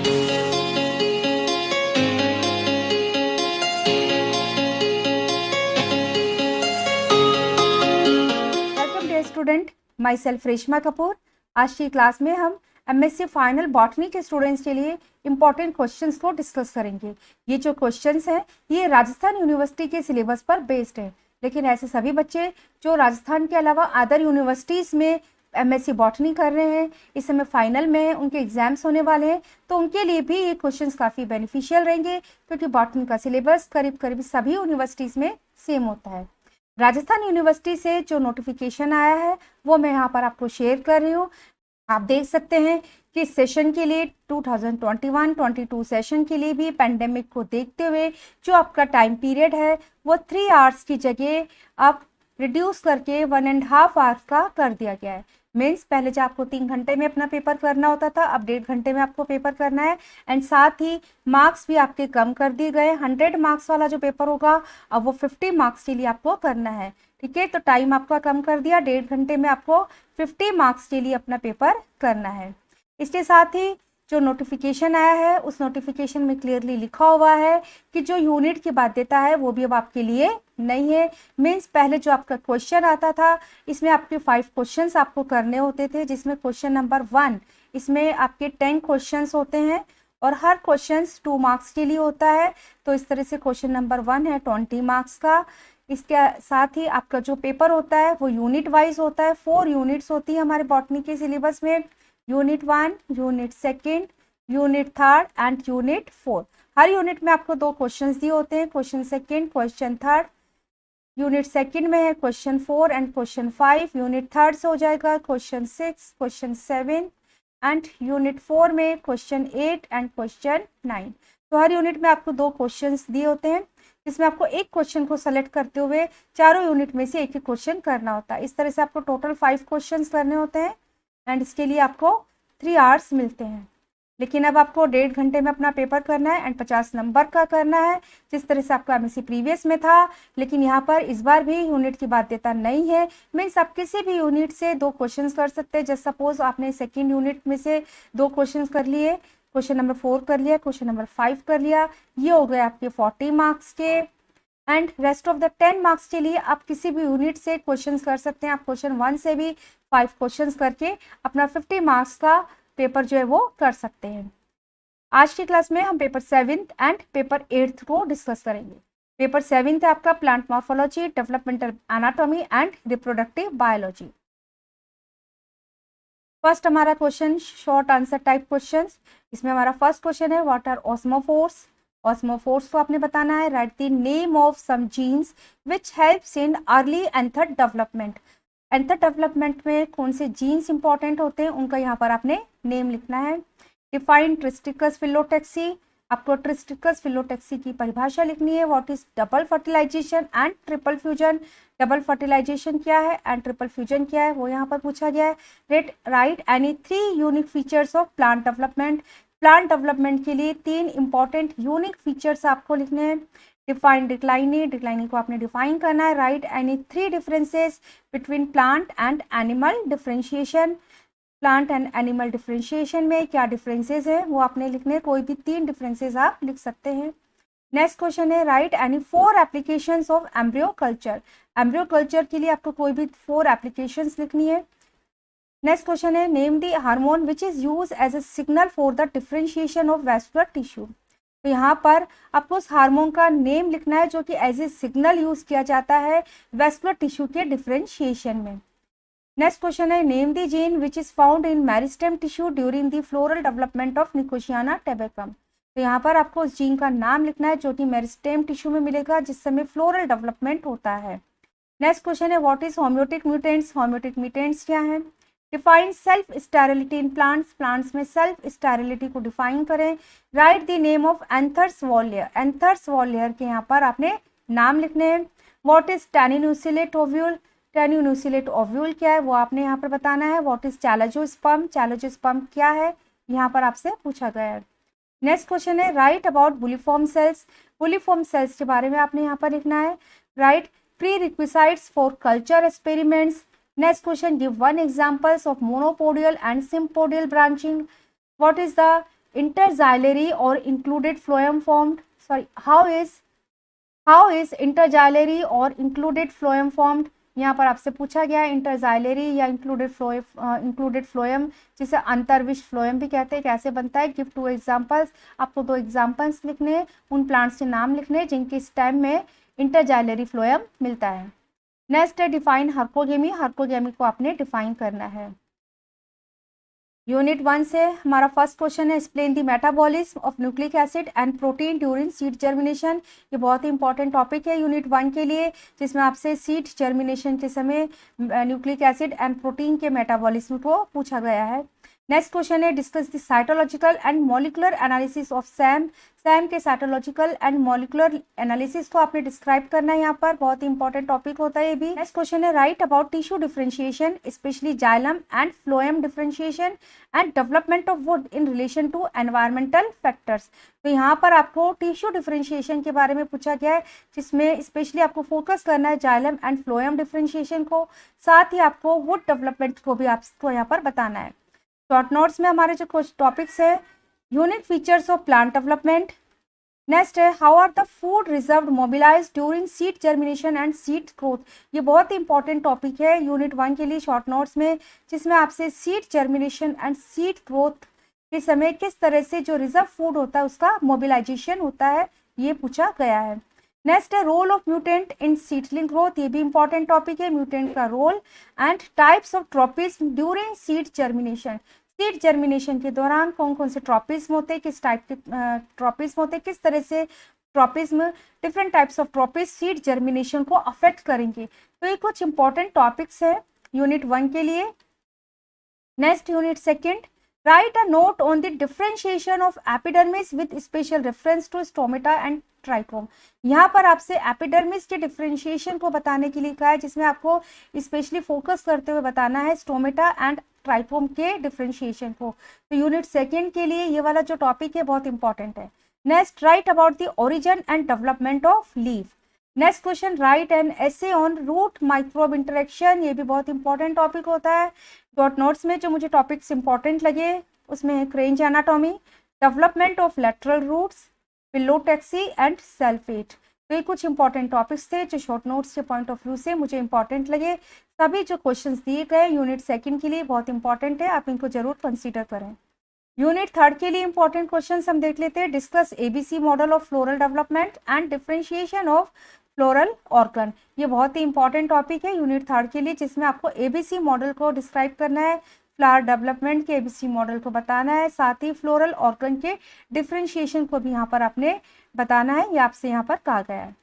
Welcome dear student, myself Reshma Kapoor. आज की class में हम एमएससी फाइनल बॉटनी के स्टूडेंट्स के लिए इम्पॉर्टेंट क्वेश्चंस को डिस्कस करेंगे। ये जो क्वेश्चंस हैं ये राजस्थान यूनिवर्सिटी के सिलेबस पर बेस्ड है, लेकिन ऐसे सभी बच्चे जो राजस्थान के अलावा अदर यूनिवर्सिटीज़ में एमएससी बॉटनी कर रहे हैं, इस समय फाइनल में उनके एग्जाम्स होने वाले हैं, तो उनके लिए भी ये क्वेश्चंस काफ़ी बेनिफिशियल रहेंगे, क्योंकि बॉटनी का सिलेबस करीब करीब सभी यूनिवर्सिटीज़ में सेम होता है। राजस्थान यूनिवर्सिटी से जो नोटिफिकेशन आया है वो मैं यहाँ पर आपको शेयर कर रही हूँ। आप देख सकते हैं कि सेशन के लिए 2021-22 सेशन के लिए भी पेंडेमिक को देखते हुए जो आपका टाइम पीरियड है वो 3 आवर्स की जगह अब रिड्यूस करके 1.5 आवर्स का कर दिया गया है। मीन्स पहले जो आपको 3 घंटे में अपना पेपर करना होता था, अब 1.5 घंटे में आपको पेपर करना है। एंड साथ ही मार्क्स भी आपके कम कर दिए गए। 100 मार्क्स वाला जो पेपर होगा अब वो 50 मार्क्स के लिए आपको करना है। ठीक है, तो टाइम आपका कम कर दिया, 1.5 घंटे में आपको 50 मार्क्स के लिए अपना पेपर करना है। इसके साथ ही जो नोटिफिकेशन आया है उस नोटिफिकेशन में क्लियरली लिखा हुआ है कि जो यूनिट की बाध्यता है वो भी अब आपके लिए नहीं है। मीन्स पहले जो आपका क्वेश्चन आता था इसमें आपके 5 क्वेश्चंस आपको करने होते थे, जिसमें क्वेश्चन नंबर 1 इसमें आपके 10 क्वेश्चंस होते हैं और हर क्वेश्चन 2 मार्क्स के लिए होता है। तो इस तरह से क्वेश्चन नंबर 1 है 20 मार्क्स का। इसके साथ ही आपका जो पेपर होता है वो यूनिट वाइज होता है। 4 यूनिट्स होती है हमारे बॉटनी के सिलेबस में, unit 1, unit 2, unit 3 and unit 4। Her unit में आपको 2 क्वेश्चंस दिए होते हैं, क्वेश्चन 2, क्वेश्चन 3। यूनिट 2 में है क्वेश्चन 4 एंड क्वेश्चन 5। यूनिट 3 से हो जाएगा क्वेश्चन 6, क्वेश्चन 7 एंड यूनिट 4 में क्वेश्चन 8 एंड क्वेश्चन 9। तो हर यूनिट में आपको 2 क्वेश्चंस दिए होते हैं, जिसमें आपको एक क्वेश्चन को सेलेक्ट करते हुए चारों यूनिट में से एक एक क्वेश्चन करना होता है। इस तरह से आपको टोटल 5 क्वेश्चंस करने होते हैं एंड इसके लिए आपको 3 आवर्स मिलते हैं। लेकिन अब आपको 1.5 घंटे में अपना पेपर करना है एंड 50 नंबर का करना है, जिस तरह से आपका एमएससी प्रीवियस में था। लेकिन यहाँ पर इस बार भी यूनिट की बाध्यता नहीं है। मीन्स आप किसी भी यूनिट से 2 क्वेश्चन कर सकते हैं। जैसे सपोज आपने सेकेंड यूनिट में से 2 क्वेश्चन कर लिए, क्वेश्चन नंबर 4 कर लिया, क्वेश्चन नंबर 5 कर लिया, ये हो गए आपके 40 मार्क्स के। And rest of the 10 marks के लिए आप किसी भी यूनिट से क्वेश्चंस कर सकते हैं। आप क्वेश्चन 1 से भी 5 क्वेश्चंस करके अपना 50 मार्क्स का पेपर जो है वो कर सकते हैं। आज की क्लास में हम पेपर 7 एंड पेपर 8 को डिस्कस करेंगे। पेपर 7 है आपका plant morphology, developmental anatomy and reproductive biology. First हमारा question short answer type question. इसमें हमारा फर्स्ट क्वेश्चन है व्हाट आर ऑस्मोफोर्स। ऑस्मोफोर्स को आपने बताना है। Write the name of some genes which helps in early anther development. Anther development में कौन से जीन्स इंपॉर्टेंट होते हैं उनका यहाँ पर आपने नेम लिखना है। Define tristichous phyllotaxy. आपको ट्रिस्टिकस फिलोटैक्सी की परिभाषा लिखनी है। What is double fertilization and triple fusion. Double fertilization क्या है एंड ट्रिपल फ्यूजन क्या है वो यहाँ पर पूछा गया है। Write any 3 unique features of plant development. Plant development के लिए 3 इंपॉर्टेंट यूनिक फीचर्स आपको लिखने हैं। डिफाइन डिक्लाइनी। डिक्लाइनी को आपने डिफाइन करना है। Write any 3 differences between plant and animal differentiation. Plant and animal differentiation में क्या डिफरेंसेस है वो आपने लिखने। कोई भी 3 डिफरेंसेस आप लिख सकते हैं। नेक्स्ट क्वेश्चन है write any 4 applications of embryo culture. Embryo culture के लिए आपको कोई भी 4 एप्लीकेशंस लिखनी है। नेक्स्ट क्वेश्चन है name the hormone which is use as a signal for the differentiation of vascular tissue. तो यहाँ पर आपको उस हार्मोन का नेम लिखना है जो कि एज ए सिग्नल यूज किया जाता है वैस्कुलर टिश्यू के डिफरेंशिएशन में। नेक्स्ट क्वेश्चन है name the gene which is found in meristem tissue during the floral development of Nicotiana tabacum. तो यहाँ पर आपको उस जीन का नाम लिखना है जो कि मेरिस्टेम टिश्यू में मिलेगा जिस समय फ्लोरल डेवलपमेंट होता है। नेक्स्ट क्वेश्चन है what is homeotic mutants. Homeotic mutants क्या है। Define self sterility in plants. Plants में सेल्फ स्टेरिलिटी को डिफाइन करें। Write the name of anthers wall layer. Anthers wall layer के यहाँ पर आपने नाम लिखने हैं। What is tenuinucellate ovule. Tenuinucellate ovule क्या है वो आपने यहाँ पर बताना है। What is चैलोजोस्पर्म। चैलोजोस्पर्म क्या है यहाँ पर आपसे पूछा गया है। नेक्स्ट क्वेश्चन है write about bulliform cells. Bulliform cells के बारे में आपने यहाँ पर लिखना है। Write prerequisites for culture experiments. Next question, give 1 examples of monopodial and sympodial branching. What is the interxylary or included phloem formed? Sorry, how is interxylary or included phloem formed? यहाँ पर आपसे पूछा गया है इंटरजाइलरी या included phloem, जिसे अंतर्विष phloem भी कहते हैं, कैसे बनता है? Give 2 examples. आपको 2 एग्जांपल्स लिखने हैं, उन प्लांट्स के नाम लिखने हैं जिनके स्टेम में इंटरजाइलरी फ्लोएम मिलता है। नेक्स्ट है डिफाइन हर्कोगेमी। हर्कोगेमी को आपने डिफाइन करना है। यूनिट 1 से हमारा फर्स्ट क्वेश्चन है explain the metabolism of nucleic acid and protein during seed germination. ये बहुत ही इंपॉर्टेंट टॉपिक है यूनिट 1 के लिए, जिसमें आपसे सीड जर्मिनेशन के समय न्यूक्लिक एसिड एंड प्रोटीन के मेटाबॉलिज्म को पूछा गया है। नेक्स्ट क्वेश्चन है discuss the cytological and molecular analysis of Sam. Sam के साइटोलॉजिकल एंड मॉलिकुलर एनालिसिस को आपने डिस्क्राइब करना है, यहाँ पर बहुत ही इंपॉर्टेंट टॉपिक होता है ये भी। नेक्स्ट क्वेश्चन है write about tissue differentiation specially xylem and phloem differentiation and development of wood in relation to environmental factors. तो यहाँ पर आपको टिश्यू डिफरेंशिएशन के बारे में पूछा गया है, जिसमें स्पेशली आपको फोकस करना है जाइलम एंड फ्लोएम डिफरेंशिएशन को, साथ ही आपको वुड डेवलपमेंट को भी आपको यहाँ पर बताना है। शॉर्ट नोट्स में हमारे जो कुछ टॉपिक्स है, unique features of plant development. Next है how are the food reserve mobilize during seed germination and seed growth. ये बहुत ही इंपॉर्टेंट टॉपिक है यूनिट 1 के लिए शॉर्ट नोट्स में, जिसमें आपसे seed germination and seed growth के समय किस तरह से जो रिजर्व फूड होता है उसका मोबिलाइजेशन होता है, ये पूछा गया है। नेक्स्ट है role of mutant in seedling growth. ये भी इंपॉर्टेंट टॉपिक है, म्यूटेंट का role and types of tropism during seed germination. Seed germination के दौरान कौन कौन से ट्रॉपिज्म होते हैं, किस टाइप के ट्रॉपिज्म होते हैं, किस तरह से tropism, different types of tropism seed germination को अफेक्ट करेंगे। तो ये कुछ इंपॉर्टेंट टॉपिक्स है यूनिट 1 के लिए। Next unit 2, write a note on the differentiation of epidermis with special reference to stomata and trichome. यहाँ पर आपसे एपिडर्मिस के डिफरेंशिएशन को बताने के लिए कहा है, जिसमें आपको स्पेशली फोकस करते हुए बताना है स्टोमेटा एंड ट्राइकोम के डिफरेंशिएशन को। तो यूनिट 2 के लिए ये वाला जो टॉपिक है बहुत इंपॉर्टेंट है। Next write about the origin and development of leaf. Next question write an essay on root microbe interaction. ये भी बहुत इंपॉर्टेंट टॉपिक होता है। डॉट नोट्स में जो मुझे टॉपिक्स इंपॉर्टेंट लगे उसमें है kranz anatomy, development of lateral roots, phyllotaxy and sulphate. तो ये कुछ इंपॉर्टेंट टॉपिक्स थे जो शॉर्ट नोट्स के पॉइंट ऑफ व्यू से मुझे इंपॉर्टेंट लगे। सभी जो क्वेश्चंस दिए गए यूनिट 2 के लिए बहुत इंपॉर्टेंट है, आप इनको जरूर कंसीडर करें। यूनिट 3 के लिए इंपॉर्टेंट क्वेश्चंस हम देख लेते हैं। Discuss ABC model of floral development and differentiation of floral organ. ये बहुत ही इंपॉर्टेंट टॉपिक है यूनिट 3 के लिए, जिसमें आपको एबीसी मॉडल को डिस्क्राइब करना है, फ्लावर डेवलपमेंट के एबीसी मॉडल को बताना है, साथ ही फ्लोरल ऑर्गन के डिफरेंशिएशन को भी यहाँ पर आपने बताना है, ये आपसे यहाँ पर कहा गया है।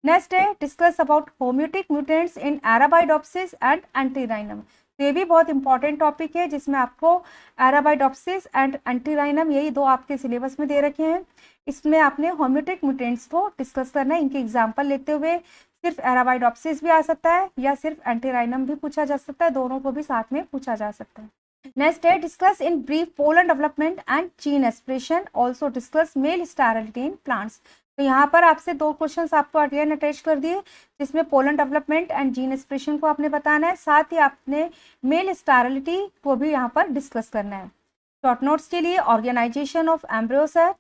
नेक्स्ट है discuss about homeotic mutants in Arabidopsis and Antirrhinum. तो ये भी बहुत इंपॉर्टेंट टॉपिक है, जिसमें आपको अराबाइडोप्सिस एंड एंटीराइनम यही 2 आपके सिलेबस में दे रखे हैं। इसमें आपने होम्योटिक म्यूटेंट्स को डिस्कस करना है, इनके एग्जाम्पल लेते हुए। सिर्फ अराबाइडोप्सिस भी आ सकता है या सिर्फ एंटीराइनम भी पूछा जा सकता है, दोनों को भी साथ में पूछा जा सकता है। नेक्स्ट है discuss in brief pollen development and gene expression, also discuss male sterility in plants. तो यहाँ पर आपसे 2 क्वेश्चंस आपको अगेन अटैच कर दिए, जिसमें pollen development and gene expression को आपने बताना है, साथ ही आपने मेल स्टेरिलिटी को भी यहाँ पर डिस्कस करना है। शॉर्ट नोट्स के लिए organisation of embryo sac,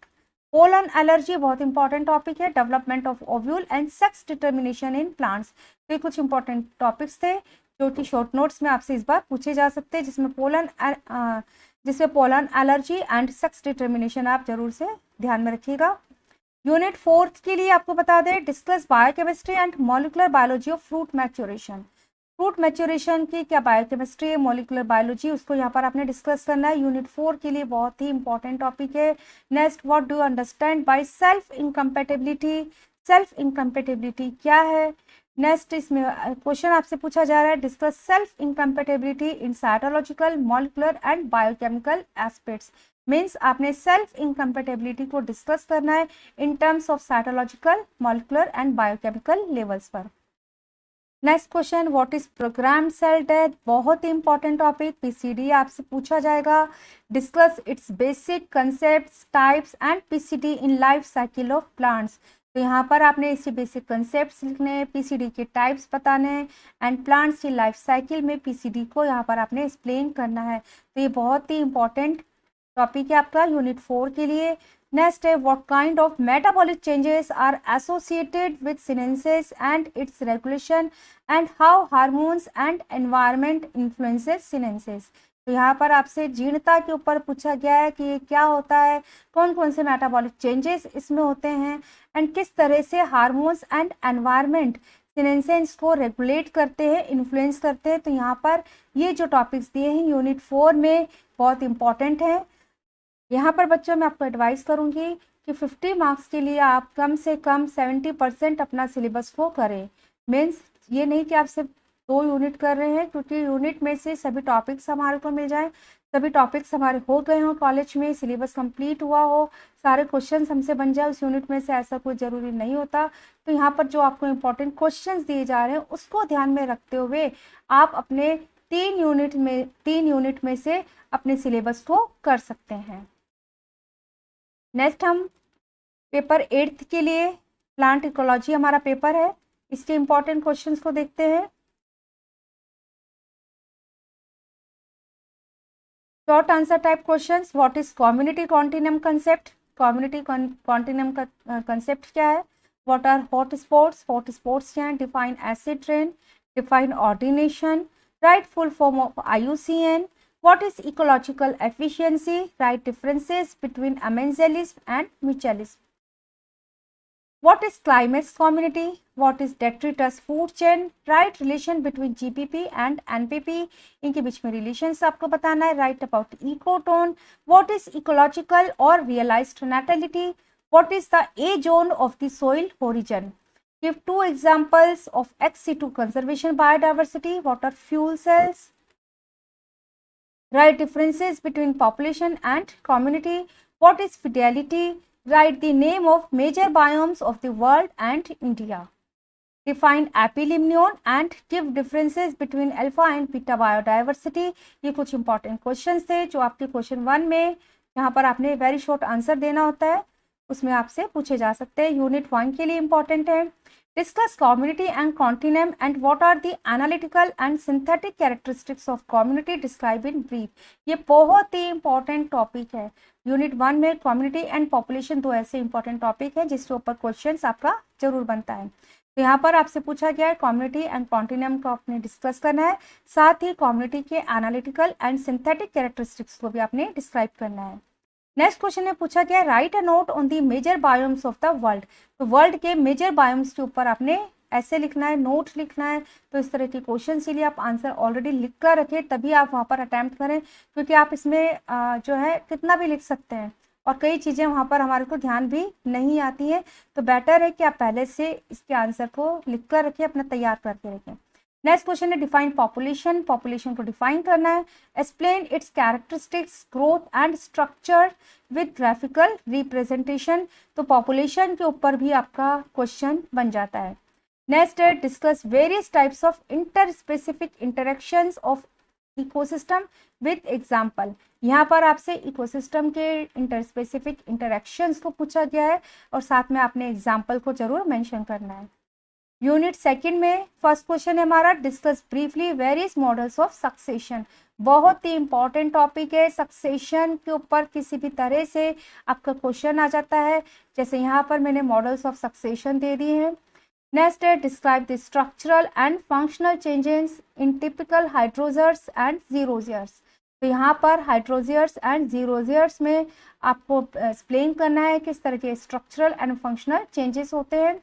pollen allergy बहुत इंपॉर्टेंट टॉपिक है, development of ovule and sex determination in plants. तो ये कुछ इंपॉर्टेंट टॉपिक्स थे जो कि शॉर्ट नोट्स में आपसे इस बार पूछे जा सकते हैं, जिसमें pollen allergy and sex determination आप जरूर से ध्यान में रखिएगा। यूनिट 4 के लिए आपको बता दें discuss biochemistry and molecular biology of fruit maturation. Fruit maturation की क्या बायोकेमिस्ट्री है, मॉलिकुलर बायोलॉजी, उसको यहाँ पर आपने डिस्कस करना है। यूनिट 4 के लिए बहुत ही इंपॉर्टेंट टॉपिक है। Next what do understand by self incompatibility. Self incompatibility क्या है। नेक्स्ट इसमें क्वेश्चन आपसे पूछा जा रहा है discuss self incompatibility in cytological, molecular and biochemical aspects. Means आपने सेल्फ इनकम्पेटिबिलिटी को डिस्कस करना है in terms of cytological, molecular and biochemical levels पर। Next question what is programmed cell death, बहुत ही इंपॉर्टेंट टॉपिक, पीसीडी आपसे पूछा जाएगा। Discuss its basic concepts, types and PCD in life cycle of plants. तो यहाँ पर आपने इसी बेसिक कंसेप्ट्स लिखने हैं, पीसीडी के टाइप्स बताने हैं एंड प्लांट्स की लाइफ साइकिल में पीसीडी को यहाँ पर आपने एक्सप्लेन करना है। तो ये बहुत ही इंपॉर्टेंट टॉपिक है आपका यूनिट 4 के लिए। नेक्स्ट है what kind of metabolic changes are associated with senescence and its regulation and how hormones and environment influences senescence. तो यहाँ पर आपसे जीर्णता के ऊपर पूछा गया है कि ये क्या होता है, कौन कौन से मेटाबॉलिक चेंजेस इसमें होते हैं एंड किस तरह से हार्मोन्स एंड एनवायरनमेंट सिनेंसेस को रेगुलेट करते हैं, इन्फ्लुएंस करते हैं। तो यहाँ पर ये जो टॉपिक्स दिए हैं यूनिट 4 में बहुत इंपॉर्टेंट है। यहाँ पर बच्चों मैं आपको एडवाइस करूँगी कि 50 मार्क्स के लिए आप कम से कम 70% अपना सिलेबस को करें। मीन्स ये नहीं कि आप सिर्फ 2 यूनिट कर रहे हैं, क्योंकि यूनिट में से सभी टॉपिक्स हमारे को मिल जाए, सभी टॉपिक्स हमारे हो गए हों, कॉलेज में सिलेबस कंप्लीट हुआ हो, सारे क्वेश्चंस हमसे बन जाए उस यूनिट में से, ऐसा कोई ज़रूरी नहीं होता। तो यहाँ पर जो आपको इम्पोर्टेंट क्वेश्चंस दिए जा रहे हैं उसको ध्यान में रखते हुए आप अपने 3 यूनिट में से अपने सिलेबस को कर सकते हैं। नेक्स्ट हम पेपर 8 के लिए प्लांट इकोलॉजी हमारा पेपर है, इसके इम्पोर्टेंट क्वेश्चंस को देखते हैं। Short answer type questions. What is community continuum concept? Community continuum का कंसेप्ट क्या है? What are hot spots? Hot spots क्या है? Define acid rain, define ordination, write full form of IUCN। What is ecological efficiency? Write differences between amenzialism and mutualism. What is climax community? What is detritus food chain? Write relation between GPP and NPP. इनके बीच में relations आपको बताना है. Write about ecotone. What is ecological or realized natality? What is the A zone of the soil origin? Give 2 examples of ex situ conservation biodiversity. What are fuel cells? Write differences between population and community. What is fidelity? Write the name of major biomes of the world and India. Define apilimnion and give differences between alpha and beta biodiversity. ये कुछ important questions थे जो आपके question 1 में यहाँ पर आपने very short answer देना होता है, उसमें आपसे पूछे जा सकते हैं। यूनिट 1 के लिए important है। Discuss community and continent and what are the analytical and synthetic characteristics of community described in brief. ये बहुत ही important topic है। यूनिट 1 में community and population 2 ऐसे important topic है जिसके ऊपर questions आपका जरूर बनता है। तो यहाँ पर आपसे पूछा गया है कम्युनिटी एंड कॉन्टिनेम को आपने डिस्कस करना है, साथ ही कम्युनिटी के एनालिटिकल एंड सिंथेटिक कैरेक्टरिस्टिक्स को भी आपने डिस्क्राइब करना है। नेक्स्ट क्वेश्चन में पूछा गया write a note on the major biomes of the world. तो वर्ल्ड के मेजर बायोम्स के ऊपर आपने ऐसे लिखना है, नोट लिखना है। तो इस तरह के क्वेश्चन के लिए आप आंसर ऑलरेडी लिख कर रखें, तभी आप वहाँ पर अटैम्प्ट करें, क्योंकि आप इसमें जो है कितना भी लिख सकते हैं और कई चीज़ें वहाँ पर हमारे को ध्यान भी नहीं आती हैं। तो बेटर है कि आप पहले से इसके आंसर को लिख कर रखें, अपना तैयार करके रखें। नेक्स्ट क्वेश्चन है डिफाइन पॉपुलेशन। पॉपुलेशन को डिफाइन करना है। Explain it's characteristics, growth and structure with graphical representation. तो पॉपुलेशन के ऊपर भी आपका क्वेश्चन बन जाता है। नेक्स्ट है discuss various types of inter specific interactions of ecosystem with example. यहाँ पर आपसे इकोसिस्टम के इंटरस्पेसिफिक इंटरेक्शंस को पूछा गया है और साथ में आपने एग्जाम्पल को जरूर मेंशन करना है। यूनिट 2 में फर्स्ट क्वेश्चन है हमारा discuss briefly various models of succession. बहुत ही इंपॉर्टेंट टॉपिक है। सक्सेशन के ऊपर किसी भी तरह से आपका क्वेश्चन आ जाता है, जैसे यहाँ पर मैंने मॉडल्स ऑफ सक्सेशन दे दिए हैं। नेक्स्ट है describe the structural and functional changes in typical hydrophytes and xerophytes. तो यहाँ पर हाइड्रोजियर्स एंड जीरोजियर्स में आपको एक्सप्लेन करना है किस तरह के स्ट्रक्चरल एंड फंक्शनल चेंजेस होते हैं।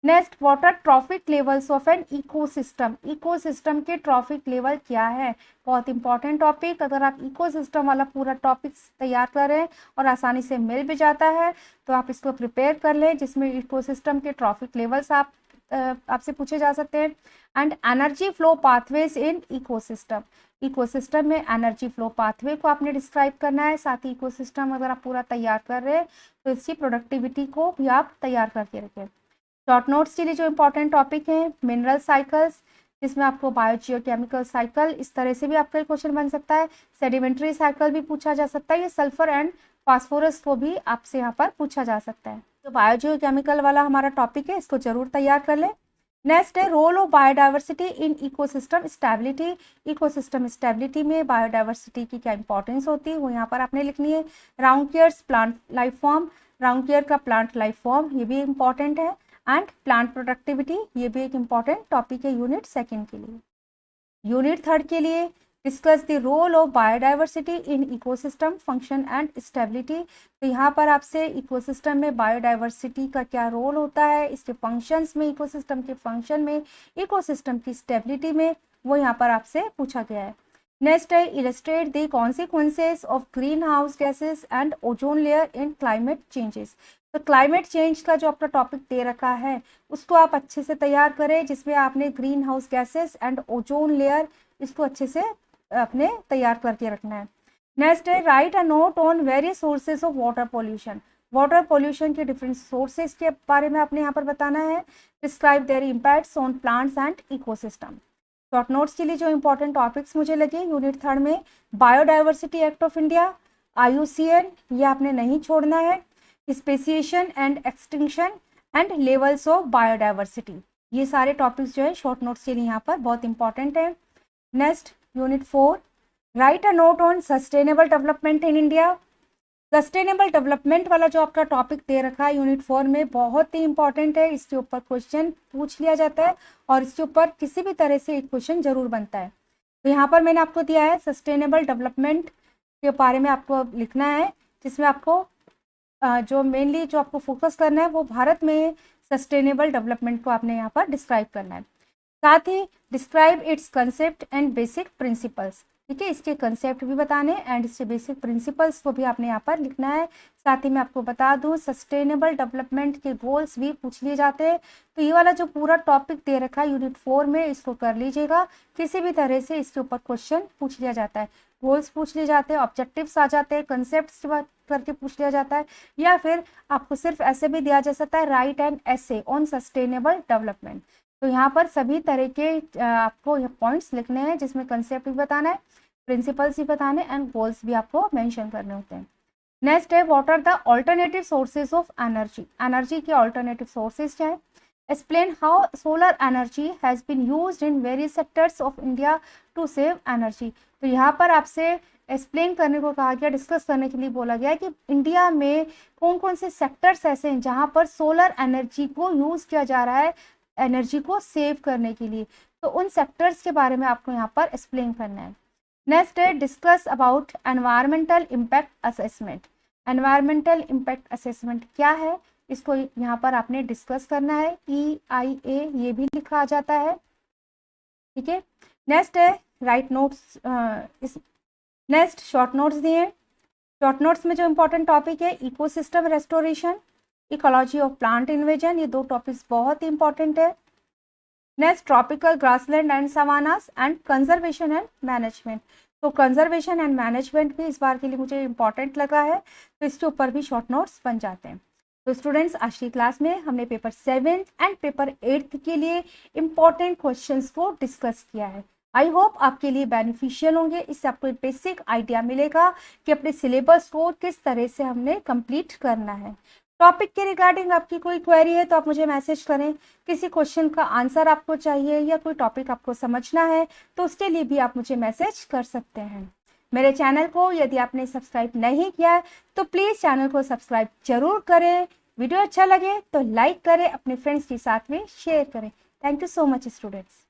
Next what are trophic levels of an ecosystem. Ecosystem के ट्रॉफिक लेवल क्या है, बहुत इंपॉर्टेंट टॉपिक। अगर आप इकोसिस्टम वाला पूरा टॉपिक तैयार करें और आसानी से मिल भी जाता है तो आप इसको प्रिपेयर कर लें, जिसमें इकोसिस्टम के ट्रॉफिक लेवल्स आपसे पूछे जा सकते हैं। And energy flow pathways in ecosystem. Ecosystem में एनर्जी फ्लो पाथवे को आपने डिस्क्राइब करना है। साथ ही इकोसिस्टम अगर आप पूरा तैयार कर रहे हैं तो इसकी प्रोडक्टिविटी को भी आप तैयार करके रखें। शॉर्ट नोट्स के लिए जो इंपॉर्टेंट टॉपिक है मिनरल साइकिल्स, जिसमें आपको बायोजियोकेमिकल साइकिल, इस तरह से भी आपका क्वेश्चन बन सकता है। सेडिमेंट्री साइकिल भी पूछा जा सकता है। ये सल्फर एंड फास्फोरस को भी आपसे यहाँ पर पूछा जा सकता है। तो बायोजियोकेमिकल वाला हमारा टॉपिक है, इसको जरूर तैयार कर लें। नेक्स्ट है role of biodiversity in ecosystem stability. Ecosystem stability में बायोडाइवर्सिटी की क्या इंपॉर्टेंस होती है वो यहाँ पर आपने लिखनी है। राउंडकेयर्स प्लांट लाइफ फॉर्म, राउंडकेयर का प्लांट लाइफ फॉर्म ये भी इंपॉर्टेंट है। एंड प्लांट प्रोडक्टिविटी ये भी एक इंपॉर्टेंट टॉपिक है यूनिट सेकेंड के लिए। यूनिट थर्ड के लिए discuss the role of biodiversity in ecosystem function and stability. तो यहाँ पर आपसे इकोसिस्टम में बायोडाइवर्सिटी का क्या रोल होता है, इसके फंक्शंस में, इकोसिस्टम के फंक्शन में, इकोसिस्टम की स्टेबिलिटी में, वो यहाँ पर आपसे पूछा गया है। नेक्स्ट है illustrate the consequences of green house gases and ozone layer in climate changes. तो क्लाइमेट चेंज का जो आपका टॉपिक दे रखा है उसको आप अच्छे से तैयार करें, जिसमें आपने green house gases and ozone layer इसको अच्छे से अपने तैयार करके रखना है। नेक्स्ट है right a note on various sources of water pollution. Water pollution के डिफरेंट सोर्सेज के बारे में आपने यहाँ पर बताना है। Describe their impacts on plants and ecosystem. Short notes के लिए जो इंपॉर्टेंट टॉपिक्स मुझे लगे यूनिट थर्ड में, biodiversity act of India, IUCN ये आपने नहीं छोड़ना है, speciation and extinction and levels of biodiversity, ये सारे टॉपिक्स जो है शॉर्ट नोट्स के लिए यहाँ पर बहुत इंपॉर्टेंट है। Next unit 4 right a note on sustainable development in India. Sustainable development वाला जो आपका टॉपिक दे रखा है यूनिट 4 में बहुत ही इंपॉर्टेंट है, इसके ऊपर क्वेश्चन पूछ लिया जाता है और इसके ऊपर किसी भी तरह से एक क्वेश्चन जरूर बनता है। तो यहाँ पर मैंने आपको दिया है सस्टेनेबल डेवलपमेंट के बारे में आपको लिखना है, जिसमें आपको जो मेनली जो आपको फोकस करना है वो भारत में सस्टेनेबल डेवलपमेंट को आपने यहाँ पर डिस्क्राइब करना है। साथ ही describe its concept and basic principles, ठीक है, इसके कंसेप्ट भी बताने एंड इसके बेसिक प्रिंसिपल्स को भी आपने यहाँ पर लिखना है। साथ ही मैं आपको बता दूँ सस्टेनेबल डेवलपमेंट के गोल्स भी पूछ लिए जाते हैं। तो ये वाला जो पूरा टॉपिक दे रखा है यूनिट 4 में इसको कर लीजिएगा, किसी भी तरह से इसके ऊपर क्वेश्चन पूछ लिया जाता है, गोल्स पूछ लिए जाते हैं, ऑब्जेक्टिव्स आ जाते हैं, कंसेप्ट करके पूछ लिया जाता है, या फिर आपको सिर्फ ऐसे भी दिया जा सकता है right an essay on sustainable development. तो यहाँ पर सभी तरह के आपको पॉइंट्स लिखने हैं, जिसमें कंसेप्ट भी बताना है, प्रिंसिपल्स भी बताने एंड गोल्स भी आपको मेंशन करने होते हैं। नेक्स्ट है what are the alternative sources of energy. Energy के ऑल्टरनेटिव सोर्सेज क्या है। Explain how solar energy has been used in various sectors of India to save energy. तो यहाँ पर आपसे एक्सप्लेन करने को कहा गया, डिस्कस करने के लिए बोला गया कि इंडिया में कौन कौन से सेक्टर्स ऐसे हैं जहाँ पर सोलर एनर्जी को यूज़ किया जा रहा है एनर्जी को सेव करने के लिए। तो उन सेक्टर्स के बारे में आपको यहाँ पर एक्सप्लेन करना है। नेक्स्ट है discuss about environmental impact assessment. Environmental impact assessment क्या है, इसको यहाँ पर आपने डिस्कस करना है। EIA ये भी लिखा जाता है, ठीक है। नेक्स्ट है write notes, next short notes दिए। शॉर्ट नोट्स में जो इंपॉर्टेंट टॉपिक है ecosystem restoration, ecology of plant invasion, ये दो टॉपिक्स बहुत ही इंपॉर्टेंट है। Next tropical grassland and savannas and conservation and management. तो कंजर्वेशन एंड मैनेजमेंट भी इस बार के लिए मुझे इंपॉर्टेंट लगा है, तो इसके ऊपर भी शॉर्ट नोट्स बन जाते हैं। तो स्टूडेंट्स आज की क्लास में हमने पेपर 7 एंड पेपर 8 के लिए इंपॉर्टेंट क्वेश्चंस को डिस्कस किया है। आई होप आपके लिए बेनिफिशियल होंगे, इससे आपको एक बेसिक आइडिया मिलेगा कि अपने सिलेबस को किस तरह से हमने कंप्लीट करना है। टॉपिक के रिगार्डिंग आपकी कोई क्वेरी है तो आप मुझे मैसेज करें, किसी क्वेश्चन का आंसर आपको चाहिए या कोई टॉपिक आपको समझना है तो उसके लिए भी आप मुझे मैसेज कर सकते हैं। मेरे चैनल को यदि आपने सब्सक्राइब नहीं किया है तो प्लीज़ चैनल को सब्सक्राइब जरूर करें। वीडियो अच्छा लगे तो लाइक करें, अपने फ्रेंड्स के साथ में शेयर करें। Thank you so much students.